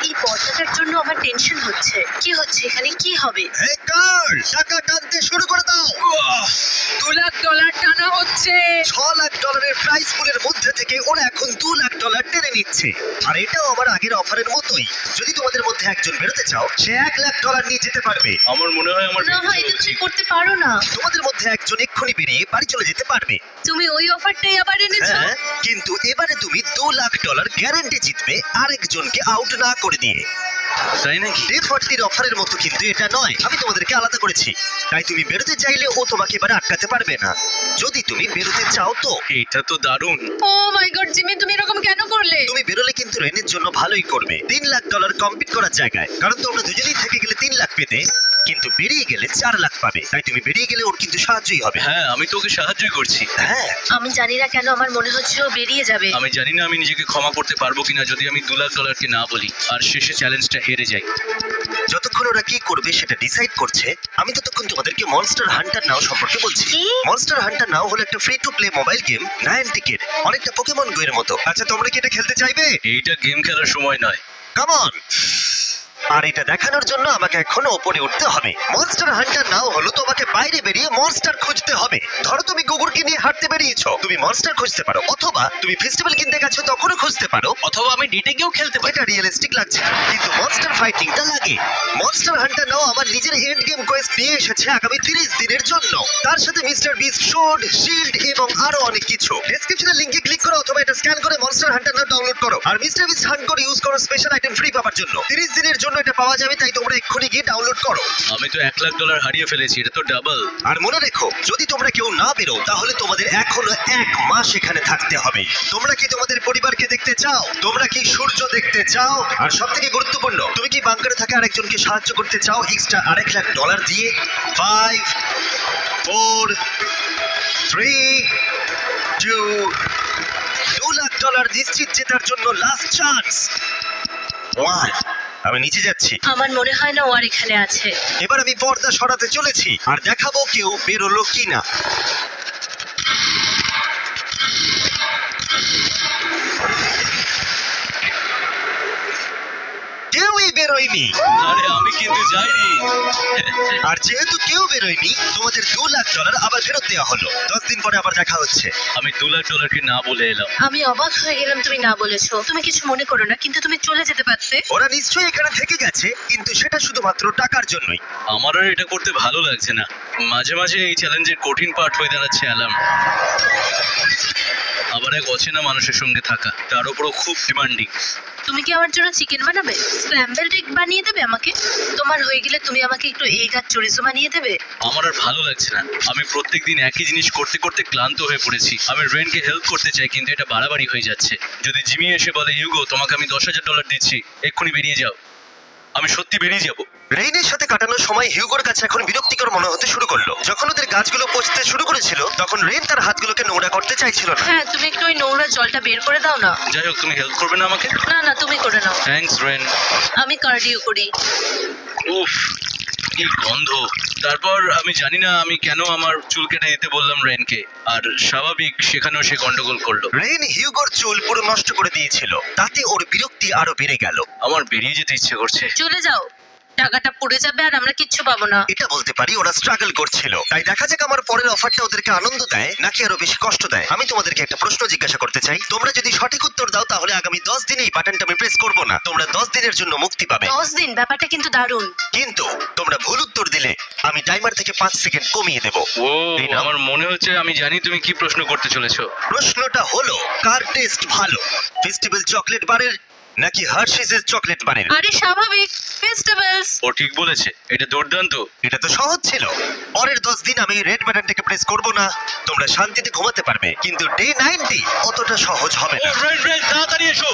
এই পর্দাটার জন্য আমার টেনশন হচ্ছে। কি হচ্ছে এখানে? কি হবে? হে কার্ল, টাকা টানতে শুরু করে দাও। $2 লাখ টানা হচ্ছে। $6 লাখ প্রাইস পুলের মধ্যে থেকে ওরা এখন $2 লাখ টেনে নিচ্ছে। আর এটাও আমার আগের অফারের মতোই। যদি তোমাদের মধ্যে একজন বেরোতে চাও, সে $1 লাখ নিয়ে যেতে পারবে। আমার মনে হয় আমার না ভাই, এটা তুমি করতে পারো না। তোমাদের মধ্যে একজন এক্ষুনি বেরিয়ে বাড়ি চলে যেতে পারবে। তুমি ওই অফারটাই আবার এনেছো। হ্যাঁ, কিন্তু এবারে তুমি $2 লাখ গ্যারান্টি জিতবে আরেকজনকে আউট না করে দিয়ে। তাই নাকি? ডে 40-র অফারের মতো কিন্তু এটা নয়। আমি তোমাদেরকে আলাদা করেছি, তাই তুমি বেরোতে চাইলে ও তোমাকে এবারে আটকাতে পারবে না। যদি তুমি বেরোতে চাও তো। এটা তো দারুণ। ও মাই গড জিমি, তুমি এরকম কেন করলে? তুমি বেরোলে কিন্তু রেনের জন্য ভালোই করবে। $3 লাখ কম্পিট করার জায়গায়, কারণ তোমরা দুজনেই থেকে গেলে 3 লাখ পেতে, কিন্তু বেরিয়ে গেলে 4 লাখ পাবে। তাই তুমি বেরিয়ে গেলে ওর কিন্তু সাহায্যই হবে। হ্যাঁ, আমি তোকে সাহায্যই করছি। হ্যাঁ, আমি জানি না কেন আমার মনে হচ্ছে ও বেরিয়ে যাবে। আমি জানি না আমি নিজেকে ক্ষমা করতে পারবো কিনা যদি আমি $2 লাখ না বলি আর শেষে চ্যালেঞ্জটা হেরে যাই। যতক্ষণ ওরা কি করবে সেটা ডিসাইড করছে, আমি ততক্ষণ তোমাদেরকে মনস্টার হান্টার নাও সম্পর্কে বলছি। কি? মনস্টার হান্টার নাও হলো একটা free to play mobile game, নায়ান্টিকের, অনেকটা পোকেমন গো এর মতো। আচ্ছা, তোমরা কি এটা খেলতে চাইবে? এইটা গেম খেলার সময় নয়। Come on. আর এটা দেখানোর জন্য আমাকে এখন উপরে উঠতে হবে। মনস্টার হান্টার নাও হলো তোমাকে বাইরে বেরিয়ে মনস্টার খুঁজতে হবে। ধরো তুমি কুকুরকে নিয়ে হাঁটতে বেরিয়েছো, তুমি মনস্টার খুঁজতে পারো, অথবা তুমি ফেস্টিভ্যাল কিনতে গেছো তখনও খুঁজতে পারো, অথবা আমি ডেটে গিয়েও খেলতে পারি। এটা রিয়েলিস্টিক লাগছে, কিন্তু মনস্টার ফাইটিংটা লাগে। মনস্টার হান্টার নাও আমার নিজের এন্ড গেম কোয়েস্ট নিয়ে এসেছে আগামী 30 দিনের জন্য। তার সাথে মিস্টার বিস্ট সোর্ড, শিল্ড এবং আরো অনেক কিছু। ডেসক্রিপশনের লিংকে ক্লিক করো অথবা এটা স্ক্যান করে মনস্টার হান্টার নাও ডাউনলোড করো। আর মিস্টার বিস্ট হান্ট করে ইউজ করো স্পেশাল আইটেম ফ্রি পাওয়ার জন্য। 30 দিনের জন্য এটা পাওয়া যাবে, তাই তোমরা এক্ষুনি গিয়ে ডাউনলোড করো। আমি তো $1 লাখ হারিয়ে ফেলেছি, এটা তো ডাবল। আর মনে রেখো, যদি তোমরা কেউ না বেরো তাহলে তোমাদের এখনো 1 মাস এখানে থাকতে হবে। তোমরা কি তোমাদের পরিবারকে দেখতে চাও? তোমরা কি সূর্য দেখতে চাও? আর সবথেকে গুরুত্বপূর্ণ, তুমি কি বাংকারে থাকা আরেকজনকে সাহায্য করতে চাও এক্সট্রা $1 লাখ দিয়ে? 5 4 3 2 $2 লাখ নিশ্চিত জেতার জন্য লাস্ট চান্স। 1। আমি নিচে যাচ্ছি। আমার মনে হয় না ও আর এখানে আছে। এবার আমি পর্দা সরাতে চলেছি আর দেখাবো কেউ বেরোলো কিনা। কেউই বেরোয়নি। আরে আমি কিন্তু যাইনি। আর যেহেতু কেউ বেরোয়নি, তোমাদের $2 লাখ আবার ফেরত দেওয়া হলো। 10 দিন পরে আবার দেখা হচ্ছে। আমি $2 লাখ না বলে এলাম। আমি অবাক হয়ে গেলাম তুমি না বলেছো। তুমি কিছু মনে করো না, কিন্তু তুমি চলে যেতে পারতে। ওরা নিশ্চয়ই এখানে থেকে গেছে, কিন্তু সেটা শুধুমাত্র টাকার জন্যই। আমার আর এটা করতে ভালো লাগছে না। মাঝে মাঝে এই চ্যালেঞ্জের কঠিন পার্ট হয়ে দাঁড়াচ্ছে অ্যালার্ম। আবার এক অচেনা মানুষের সঙ্গে থাকা, তার উপরও খুব ডিমান্ডিং। তুমি কি আমার জন্য চিকেন বানাবে? স্ক্র্যাম্বলড এগ বানিয়ে দেবে আমাকে? তোমার হয়ে গেলে তুমি আমাকে একটু এগ আর চরিজো বানিয়ে দেবে? আমার আর ভালো লাগছে না। আমি প্রত্যেকদিন একই জিনিস করতে করতে ক্লান্ত হয়ে পড়েছি। আমি রেনকে হেল্প করতে চাই, কিন্তু এটা বাড়াবাড়ি হয়ে যাচ্ছে। যদি জিমি এসে বলে, হিউগো তোমাকে আমি $10,000 দিচ্ছি, এক্ষুনি বেরিয়ে যাও, আমি সত্যি বেরিয়ে যাব। রেইনের সাথে কাটানোর সময় হিউগোর কাছে এখন বিরক্তিকর মনে হতে শুরু করলো। যখন ওদের গাছগুলো পচতে শুরু করেছিল, তখন রেইন তার হাতগুলোকে নোংরা করতে চাইছিল না। হ্যাঁ, তুমি একটু ওই নোংরা জলটা বের করে দাও না। যাই হোক, তুমি হেল্প করবে না আমাকে? না না, তুমি করে নাও। Thanks Ren. আমি কার্ডিও করি। উফ, কি গন্ধ। তারপর আমি জানি না আমি কেন আমার চুল কেটে দিতে বললাম রেনকে, আর স্বাভাবিক সেখানেও সে গন্ডগোল করলো। রেইন হিউগোর চুল পুরো নষ্ট করে দিয়েছিল, তাতে ওর বিরক্তি আরো বেড়ে গেল। আমার বেরিয়ে যেতে ইচ্ছে করছে। চলে যাও। টাকাটা পুড়ে যাবে আর আমরা কিচ্ছু পাবো না। এটা বলতে পারি ওরা স্ট্রাগল করছিল, তাই দেখা যাক আমার পরের অফারটা ওদেরকে আনন্দ দেয় নাকি আরো বেশি কষ্ট দেয়। আমি তোমাদেরকে একটা প্রশ্ন জিজ্ঞাসা করতে চাই, তোমরা যদি সঠিক উত্তর দাও তাহলে আগামী 10 দিনে এই বাটনটা আমি প্রেস করব না, তোমরা 10 দিনের জন্য মুক্তি পাবে। 10 দিন, ব্যাপারটা কিন্তু দারুণ। কিন্তু তোমরা ভুল উত্তর দিলে আমি টাইমার থেকে 5 সেকেন্ড কমিয়ে দেব। ও এই নাও। আমার মনে হচ্ছে আমি জানি তুমি কি প্রশ্ন করতে চলেছো। প্রশ্নটা হলো, কার টেস্ট ভালো, ফেস্টিভ্যাল চকলেট বারের নাকি হার্শিসের চকলেট বারের? আরে স্বাভাবিক, ফেস্টিভ্যালস। ও ঠিক বলেছে, এটা দুর্দান্ত। এটা তো সহজ ছিল। পরের 10 দিন আমি রেড বাটনটাকে প্রেস করব না, তোমরা শান্তিতে ঘুমাতে পারবে। কিন্তু ডে 90 অতটা সহজ হবে না। তাড়াতাড়ি এসো।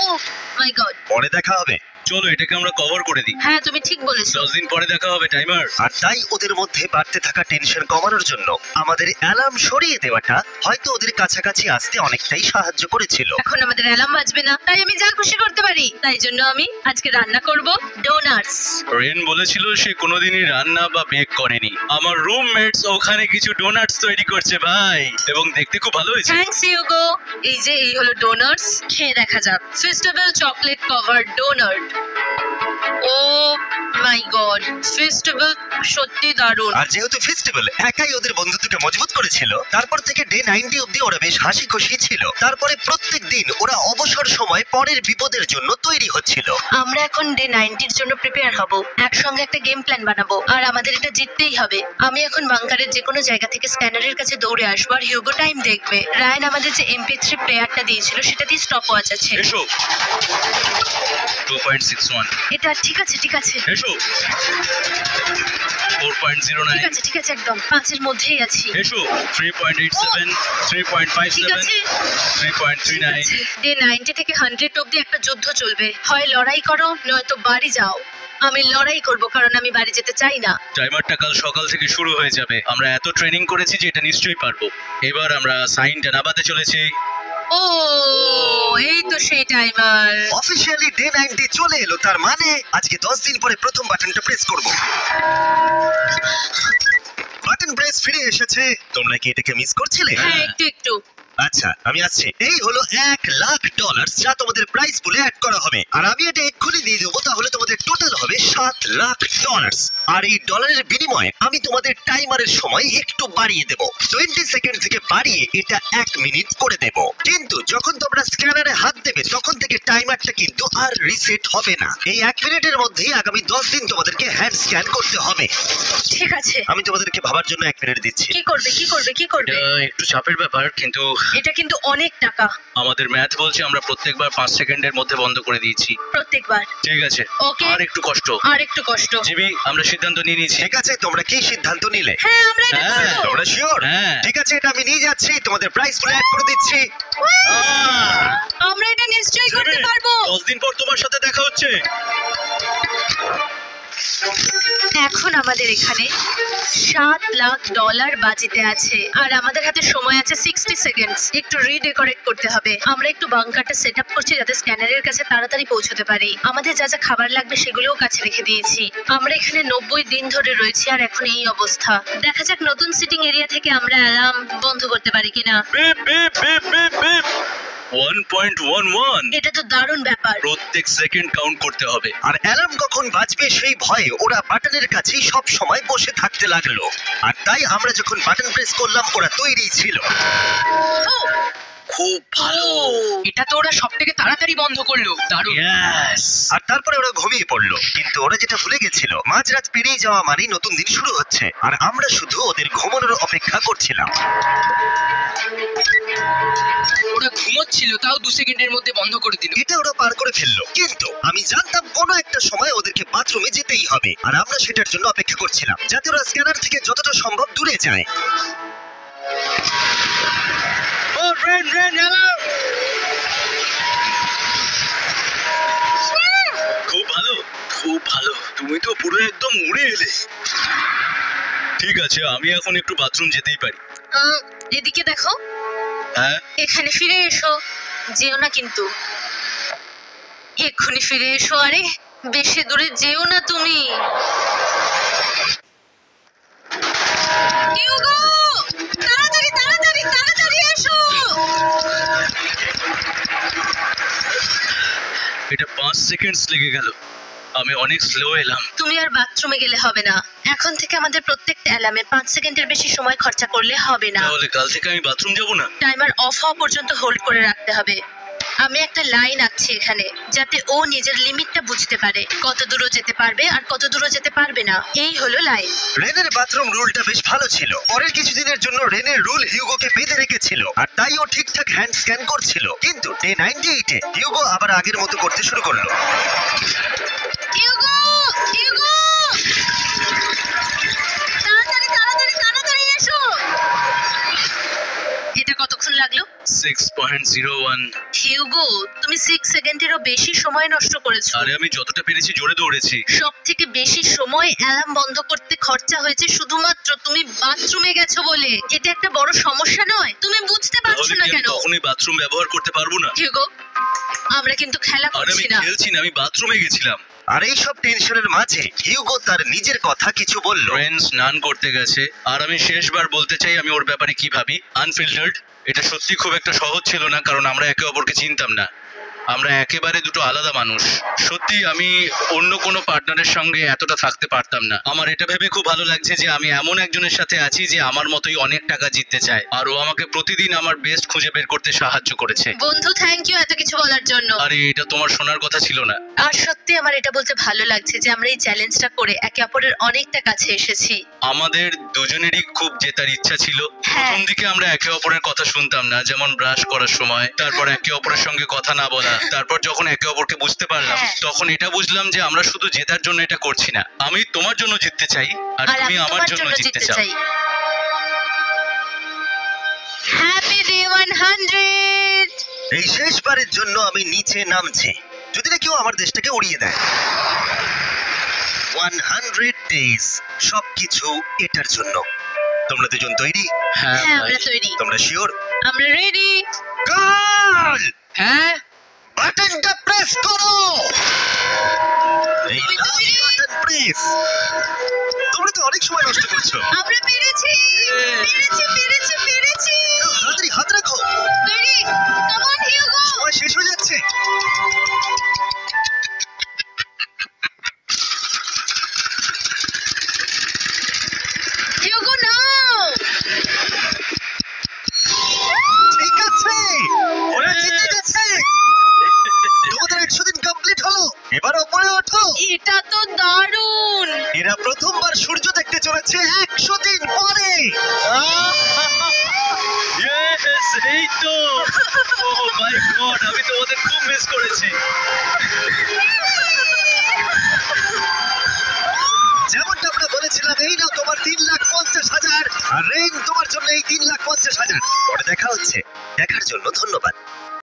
ও মাই গড। পরে দেখা হবে। চলো এটাকে আমরা কভার করে দিই। হ্যাঁ তুমি ঠিক বলেছো। 10 দিন পরে দেখা হবে টাইমার। আর তাই ওদের মধ্যে বাড়তে থাকা টেনশন কমানোর জন্য আমাদের অ্যালার্ম সরিয়ে দেওয়াটা হয়তো ওদের কাছাকাছি আসতে অনেকটাই সাহায্য করেছিল। এখন আমাদের অ্যালার্ম বাজবে না, তাই আমি যা খুশি করতে পারি। তাই জন্য আমি আজকে রান্না করব ডোনাটস। রেন বলেছিল সে কোনোদিনই রান্না বা বেক করেনি। আমার রুমমেটস ওখানে কিছু ডোনাটস তৈরি করছে ভাই, এবং দেখতে খুব ভালো হয়েছে। Thanks Yugo. এই হলো ডোনাটস, খেয়ে দেখা যাক। Festival chocolate cover doughnut. Oh my god, festival সত্যি দারুণ। আর যেহেতু ফেস্টিভ্যাল একাই ওদের বন্ধুত্বকে মজবুত করেছিল, তারপর থেকে ডে 90 অবধি ওরা বেশ হাসি খুশি ছিল। তারপরে প্রত্যেক দিন ওরা অবসর সময় পরের বিপদের জন্য তৈরি হচ্ছিল। আমরা এখন ডে 90 এর জন্য প্রিপেয়ার হব। একসঙ্গে একটা গেম প্ল্যান বানাবো, আর আমাদের এটা জিততেই হবে। আমি এখন বাংকারের যে কোনো জায়গা থেকে স্ক্যানারের কাছে দৌড়ে আসবো, আর হিউগো টাইম দেখবে। রায়ান আমাদের যে MP3 প্লেয়ারটা দিয়েছিল সেটা দিয়ে স্টপ ওয়াচ আছে। এসো। 2.61। এটা ঠিক আছে, ঠিক আছে, এসো। ঠিক 4.09। আছে, ঠিক আছে, একদম 5 এর মধ্যেই আছি। এসো। 3.87, ঠিক 3.57, আছে, 3.39। ডে 90 থেকে 100 অব্দি একটা যুদ্ধ চলবে। হয় লড়াই করো নয়তো বাড়ি যাও। আমি লড়াই করব, কারণ আমি বাড়ি যেতে চাই না। টাইমারটা কাল সকাল থেকে শুরু হয়ে যাবে। আমরা এত ট্রেনিং করেছি যে এটা নিশ্চয়ই পারবো। এবার আমরা সাইনটা নামাতে চলেছি। ও এই তো সেই টাইমার। অফিশিয়ালি ডে 90 চলে এলো, তার মানে আজকে 10 দিন পরে প্রথম বাটনটা প্রেস করব। বাটন প্রেস ফিরে এসেছে। তোমরা কি এটাকে মিস করছিলে? হ্যাঁ, একটু একটু। আচ্ছা আমি আসছি। এই হলো $1,00,000 যা তোমাদের প্রাইস পুলে অ্যাড করা হবে, আর আমি এটা এক্ষুনি দিয়ে দেবো। তাহলে তোমাদের টোটাল হবে $7,00,000। আর এই ডলারের বিনিময়ে আমি তোমাদের টাইমারের সময় একটু বাড়িয়ে দেবো। 20 সেকেন্ড থেকে বাড়িয়ে এটা 1 মিনিট করে দেব। কিন্তু যখন তোমরা স্ক্যানারে হাত দেবে তখন থেকে টাইমারটা কিন্তু আর রিসেট হবে না। এই 1 মিনিটের মধ্যেই আগামী 10 দিন তোমাদেরকে হ্যান্ড স্ক্যান করতে হবে। ঠিক আছে, আমি তোমাদেরকে ভাবার জন্য 1 মিনিট দিচ্ছি। কি করবে, কি করবে, কি করবে? এটা একটু চাপের ব্যাপার, কিন্তু এটা কিন্তু অনেক টাকা। আমাদের ম্যাথ বলছে আমরা প্রত্যেকবার 5 সেকেন্ডের মধ্যে বন্ধ করে দিয়েছি। প্রত্যেকবার। ঠিক আছে, ওকে। আর একটু কষ্ট। আর একটু কষ্ট। জিমি, আমরা সিদ্ধান্ত নিয়ে নিয়েছি। ঠিক আছে, তোমরা কি সিদ্ধান্ত নিলে? হ্যাঁ, আমরা এটা হ্যাঁ, করব। তোমরা শিওর? হ্যাঁ। ঠিক আছে, এটা আমি নিয়ে যাচ্ছি, তোমাদের প্রাইস পুলে অ্যাড করে দিচ্ছি। আমরা এটা নিশ্চয়ই করতে জিমি, পারবো। 10 দিন পর তোমার সাথে দেখা হচ্ছে। এখন আমাদের এখানে $7,00,000 বাজিতে আছে, আর আমাদের হাতে সময় আছে 60 সেকেন্ডস। একটু রিডেকোরেট করতে হবে। আমরা একটু বাংকারটা সেট আপ করছি যাতে স্ক্যানারের কাছে তাড়াতাড়ি পৌঁছতে পারি। আমাদের যা যা খাবার লাগবে সেগুলোও কাছে রেখে দিয়েছি। আমরা এখানে 90 দিন ধরে রয়েছি, আর এখন এই অবস্থা। দেখা যাক নতুন সিটিং এরিয়া থেকে আমরা অ্যালার্ম বন্ধ করতে পারি কিনা। Beep beep beep beep beep. 1.11। এটা তো দারুণ ব্যাপার। প্রত্যেক সেকেন্ড কাউন্ট করতে হবে। আর অ্যালার্ম কখন বাজবে সেই ভয়ে ওরা বাটনের কাছেই সব সময় বসে থাকতে লাগলো। আর তাই আমরা যখন বাটন প্রেস করলাম ওরা তৈরি ছিল। খুব ভালো। এটা তো ওরা সবথেকে তাড়াতাড়ি বন্ধ করলো। দারুণ। ইয়েস। আর তারপরে ওরা ঘুমিয়ে পড়লো। কিন্তু ওরা যেটা ভুলে গেছিল, মাঝরাত পেরিয়ে যাওয়া মানেই নতুন দিন শুরু হচ্ছে, আর আমরা শুধু ওদের ঘুমানোর অপেক্ষা করছিলাম। ওরা ঘুমোচ্ছিল, তাও 2 সেকেন্ডের মধ্যে বন্ধ করে দিল। এটা ওরা পার করে ফেললো, কিন্তু আমি জানতাম কোনো একটা সময় ওদেরকে বাথরুমে যেতেই হবে, আর আমরা সেটার জন্য অপেক্ষা করছিলাম যাতে ওরা স্ক্যানার থেকে যতটা সম্ভব দূরে যায়। ও রেন রেন, হ্যালো। খুব ভালো, খুব ভালো। তুমি তো পুরো একদম উড়ে এলে। ঠিক আছে, আমি এখন একটু বাথরুম যেতেই পারি। এদিকে দেখো। হ্যাঁ, এখানে ফিরে এসো, যেও না কিন্তু। এক্ষুনি ফিরে এসো। আরে বেশি দূরে যেও না তুমি। হিউগো, তাড়াতাড়ি তাড়াতাড়ি তাড়াতাড়ি এসো। এটা 5 সেকেন্ডস লেগে গেল। আমি অনেক স্লো এলাম। তুমি আর বাথরুমে গেলে হবে না। এখন থেকে আমাদের প্রত্যেকটা অ্যালার্মে 5 সেকেন্ডের বেশি সময় খরচা করলে হবে না। তাহলে কাল থেকে আমি বাথরুম যাব না? টাইমার অফ হওয়া পর্যন্ত হোল্ড করে রাখতে হবে। আমি একটা লাইন আঁকছি এখানে, যাতে ও নিজের লিমিটটা বুঝতে পারে, কত দূর যেতে পারবে আর কত দূর যেতে পারবে না। এই হলো লাইন। রেনের বাথরুম রুলটা বেশ ভালো ছিল। পরের কিছুদিনের জন্য রেনের রুল হিউগোকে বেঁধে রেখেছিল, আর তাই ও ঠিকঠাক হ্যান্ড স্ক্যান করছিল। কিন্তু ডে 98-এ হিউগো আবার আগের মতো করতে শুরু করলো। হিউগো, হিউগো, তাড়াতাড়ি তাড়াতাড়ি তাড়াতাড়ি এসো। এটা কতক্ষণ লাগলো? 6.01। হিউগো, তুমি 6 সেকেন্ডেরও বেশি সময় নষ্ট করেছো। আরে আমি যতটা পেরেছি জোরে দৌড়েছি। সব থেকে বেশি সময় অ্যালার্ম বন্ধ করতে খরচা হয়েছে শুধুমাত্র তুমি বাথরুমে গেছো বলে। এটা একটা বড় সমস্যা নয়? তুমি বুঝতে পারছো তাহলে না কি আমি কেন? তখনই বাথরুম ব্যবহার করতে পারবো না? হিউগো, আমরা কিন্তু খেলা আরে আমি করছি না। খেলছি না, আমি বাথরুমে গেছিলাম। আর এই সব টেনশনের মাঝে হিউগো তার নিজের কথা কিছু বলল। রেন স্নান করতে গেছে, আর আমি শেষবার বলতে চাই আমি ওর ব্যাপারে কি ভাবি। আনফিল্টার্ড। এটা সত্যি খুব একটা সহজ ছিল না, কারণ আমরা একে অপরকে চিনতাম না। আমরা একেবারে দুটো আলাদা মানুষ। সত্যি আমি অন্য কোনো পার্টনারের সঙ্গে এতটা থাকতে পারতাম না। আমার এটা ভেবে খুব ভালো লাগছে যে আমি এমন একজনের সাথে আছি যে আমার মতোই অনেক টাকা জিততে চায়, আর ও আমাকে প্রতিদিন আমার বেস্ট খুঁজে বের করতে সাহায্য করেছে। বন্ধু, থ্যাংক ইউ এত কিছু বলার জন্য। আরে এটা তোমার শোনার কথা ছিল না। আর সত্যি আমার এটা বলতে ভালো লাগছে যে আমরা এই চ্যালেঞ্জটা করে একে অপরের অনেকটা কাছে এসেছি। আমাদের দুজনেরই খুব জেতার ইচ্ছা ছিল। হ্যাঁ। প্রথম দিকে আমরা একে অপরের কথা শুনতাম না, যেমন ব্রাশ করার সময়, তারপর একে অপরের সঙ্গে কথা না বলা। তারপর যখন একে অপরকে বুঝতে পারলাম, হ্যাঁ। তখন এটা বুঝলাম যে আমরা শুধু জেতার জন্য এটা করছি না। আমি তোমার জন্য জিততে চাই, আর আর তুমি আমি আমার তোমার জন্য জন্য জিততে জিততে চাও। চাই। Happy day 100। এই শেষবারের জন্য আমি নিচে নামছি, যদি না কেউ আমার দেশটাকে উড়িয়ে দেয়। 100 ডেজ, সবকিছু এটার জন্য। তোমরা দুজন তৈরি? হ্যাঁ হ্যাঁ, ভাই। আমরা তৈরি। তোমরা শিওর? আমরা রেডি। গোল! হ্যাঁ, বাটনটা প্রেস করো। এই তুমি লাস্ট তৈরি? Button press. তোমরা তো অনেক সময় নষ্ট করছো। আমরা পেরেছি, পেরেছি, পেরেছি, পেরেছি। তাড়াতাড়ি হাত রাখো, তৈরি? Come on Hugo. সময় শেষ হয়ে যাচ্ছে। হিউগো নাও। ঠিক আছে, ওরা জিতে গেছে। তোমাদের 100 দিন কমপ্লিট হলো। এবার উপরে ওঠো। এটা তো দারুণ। এরা প্রথমবার সূর্য দেখতে চলেছে 100 দিন পরে। Yes, এই তো। Oh my God, আমি তোমাদের খুব মিস করেছি। যেমনটা আমরা বলেছিলাম, এই নাও তোমার 3,50,000, আর রেন তোমার জন্য এই 3,50,000। পরে দেখা হচ্ছে। দেখার জন্য ধন্যবাদ।